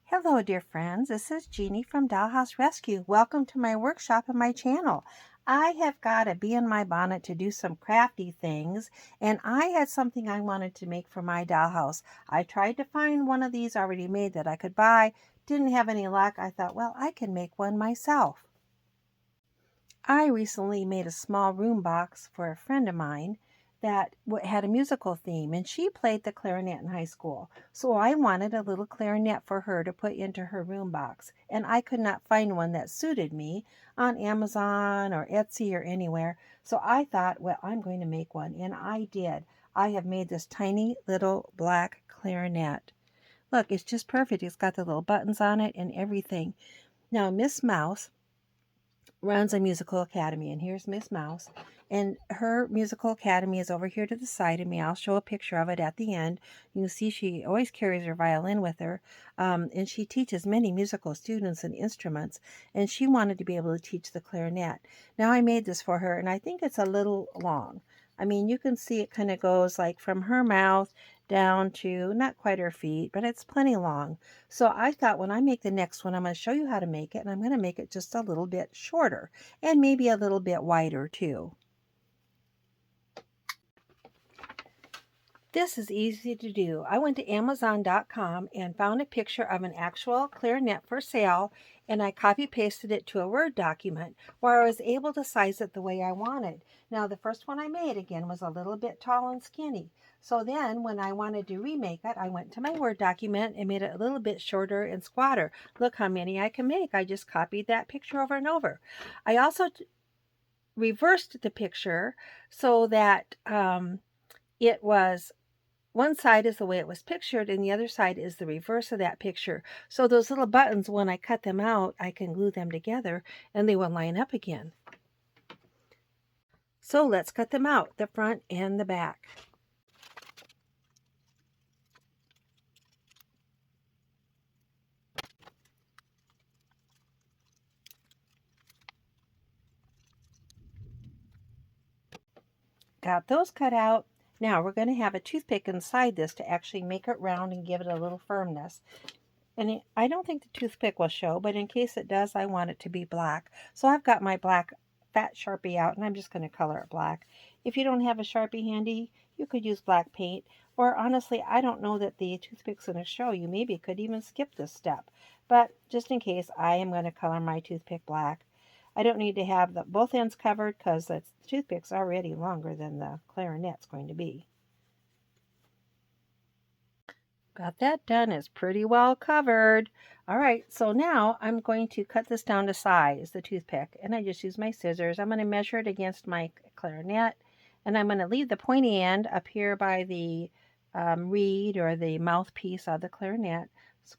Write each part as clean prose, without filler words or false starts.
Hello, dear friends. This is Jeannie from Dollhouse Rescue. Welcome to my workshop and my channel. I have got a bee in my bonnet to do some crafty things, and I had something I wanted to make for my dollhouse. I tried to find one of these already made that I could buy. Didn't have any luck. I thought, well, I can make one myself. I recently made a small room box for a friend of mine that had a musical theme, and she played the clarinet in high school. So I wanted a little clarinet for her to put into her room box, and I could not find one that suited me on Amazon or Etsy or anywhere. So I thought, well, I'm going to make one, and I did. I have made this tiny little black clarinet. Look, it's just perfect. It's got the little buttons on it and everything. Now, Miss Mouse runs a musical academy, and here's Miss Mouse, and her musical academy is over here to the side of me. I'll show a picture of it at the end. You can see she always carries her violin with her, and she teaches many musical students and instruments, and she wanted to be able to teach the clarinet. Now I made this for her, and I think it's a little long. I mean, you can see it kind of goes like from her mouth down to not quite her feet, but it's plenty long. So I thought when I make the next one, I'm going to show you how to make it, and I'm going to make it just a little bit shorter and maybe a little bit wider too. This is easy to do. I went to Amazon.com and found a picture of an actual clarinet for sale, and I copy pasted it to a Word document where I was able to size it the way I wanted. Now, the first one I made again was a little bit tall and skinny. So then when I wanted to remake it, I went to my Word document and made it a little bit shorter and squatter. Look how many I can make. I just copied that picture over and over. I also reversed the picture so that it was one side is the way it was pictured and the other side is the reverse of that picture. So those little buttons, when I cut them out, I can glue them together and they will line up again. So let's cut them out, the front and the back. Got those cut out. Now we're going to have a toothpick inside this to actually make it round and give it a little firmness. And I don't think the toothpick will show, but in case it does, I want it to be black. So I've got my black fat Sharpie out, and I'm just going to color it black. If you don't have a Sharpie handy, you could use black paint. Or honestly, I don't know that the toothpick's going to show. You maybe could even skip this step. But just in case, I am going to color my toothpick black. I don't need to have both ends covered because the toothpick's already longer than the clarinet's going to be. Got that done. It's pretty well covered. All right, so now I'm going to cut this down to size, the toothpick, and I just use my scissors. I'm going to measure it against my clarinet, and I'm going to leave the pointy end up here by the reed or the mouthpiece of the clarinet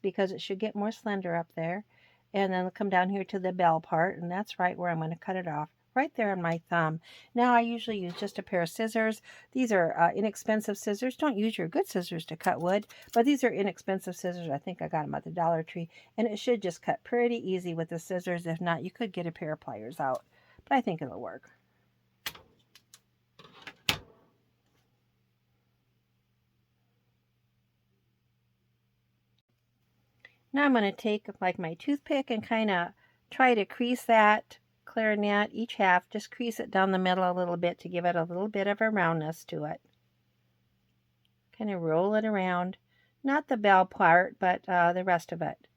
because it should get more slender up there. And then I'll come down here to the bell part, and that's right where I'm going to cut it off, right there on my thumb. Now I usually use just a pair of scissors. These are inexpensive scissors. Don't use your good scissors to cut wood, but these are inexpensive scissors. I think I got them at the Dollar Tree, and it should just cut pretty easy with the scissors. If not, you could get a pair of pliers out, but I think it'll work. Now I'm going to take like my toothpick and kind of try to crease that clarinet, each half, just crease it down the middle a little bit to give it a little bit of a roundness to it. Kind of roll it around, not the bell part, but the rest of it.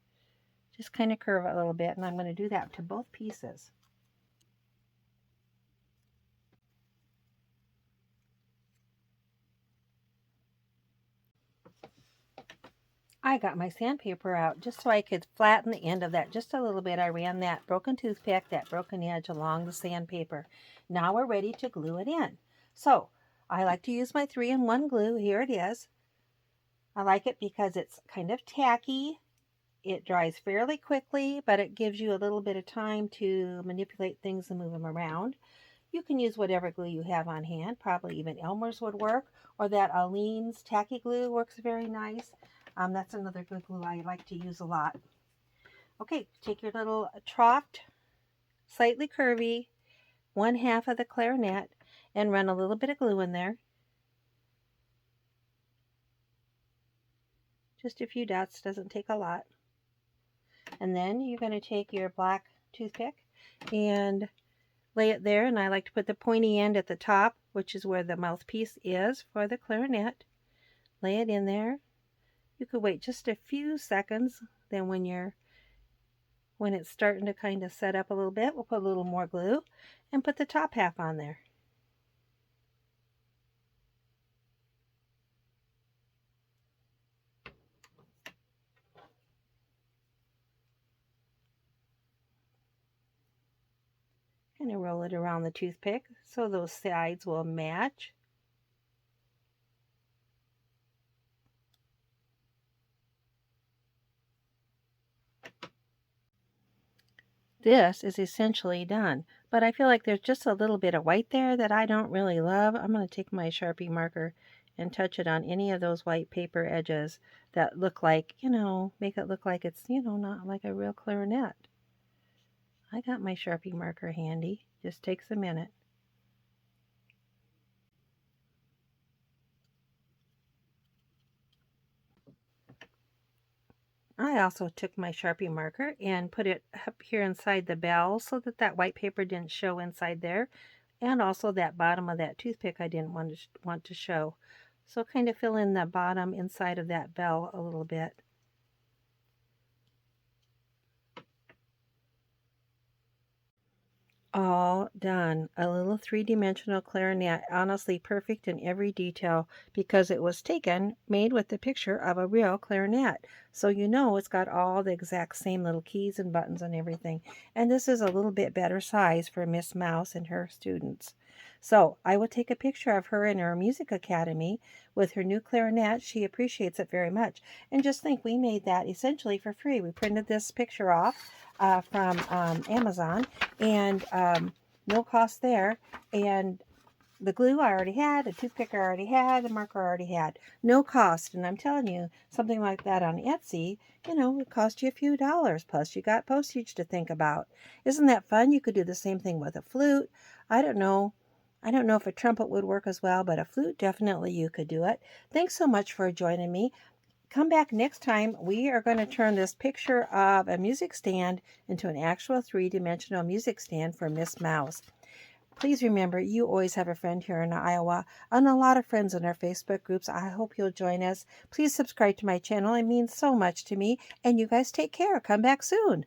Just kind of curve it a little bit, and I'm going to do that to both pieces. I got my sandpaper out just so I could flatten the end of that just a little bit. I ran that broken toothpick, that broken edge along the sandpaper. Now we're ready to glue it in. So I like to use my 3-in-1 glue. Here it is. I like it because it's kind of tacky. It dries fairly quickly, but it gives you a little bit of time to manipulate things and move them around. You can use whatever glue you have on hand. Probably even Elmer's would work, or that Aleene's tacky glue works very nice. That's another good glue I like to use a lot. Okay, take your little troughed, slightly curvy, 1/2 of the clarinet and run a little bit of glue in there. Just a few dots, doesn't take a lot. And then you're going to take your black toothpick and lay it there. And I like to put the pointy end at the top, which is where the mouthpiece is for the clarinet. Lay it in there. You could wait just a few seconds. Then when it's starting to kind of set up a little bit, we'll put a little more glue and put the top half on there. Kind of roll it around the toothpick so those sides will match. This is essentially done, but I feel like there's just a little bit of white there that I don't really love. I'm going to take my Sharpie marker and touch it on any of those white paper edges that look like, make it look like it's, not like a real clarinet. I got my Sharpie marker handy. Just takes a minute. I also took my Sharpie marker and put it up here inside the bell so that that white paper didn't show inside there, and also that bottom of that toothpick I didn't want to show. So kind of fill in the bottom inside of that bell a little bit. All done. A little three-dimensional clarinet, honestly perfect in every detail because it was made with the picture of a real clarinet. So it's got all the exact same little keys and buttons and everything. And this is a little bit better size for Miss Mouse and her students. So I will take a picture of her in her music academy with her new clarinet. She appreciates it very much. And just think, we made that essentially for free. We printed this picture off from Amazon, and no cost there. And the glue I already had, the toothpick I already had, the marker I already had. No cost. And I'm telling you, something like that on Etsy, it cost you a few dollars. Plus, you got postage to think about. Isn't that fun? You could do the same thing with a flute. I don't know. I don't know if a trumpet would work as well, but a flute, definitely you could do it. Thanks so much for joining me. Come back next time. We are going to turn this picture of a music stand into an actual three-dimensional music stand for Miss Mouse. Please remember, you always have a friend here in Iowa and a lot of friends in our Facebook groups. I hope you'll join us. Please subscribe to my channel. It means so much to me. And you guys take care. Come back soon.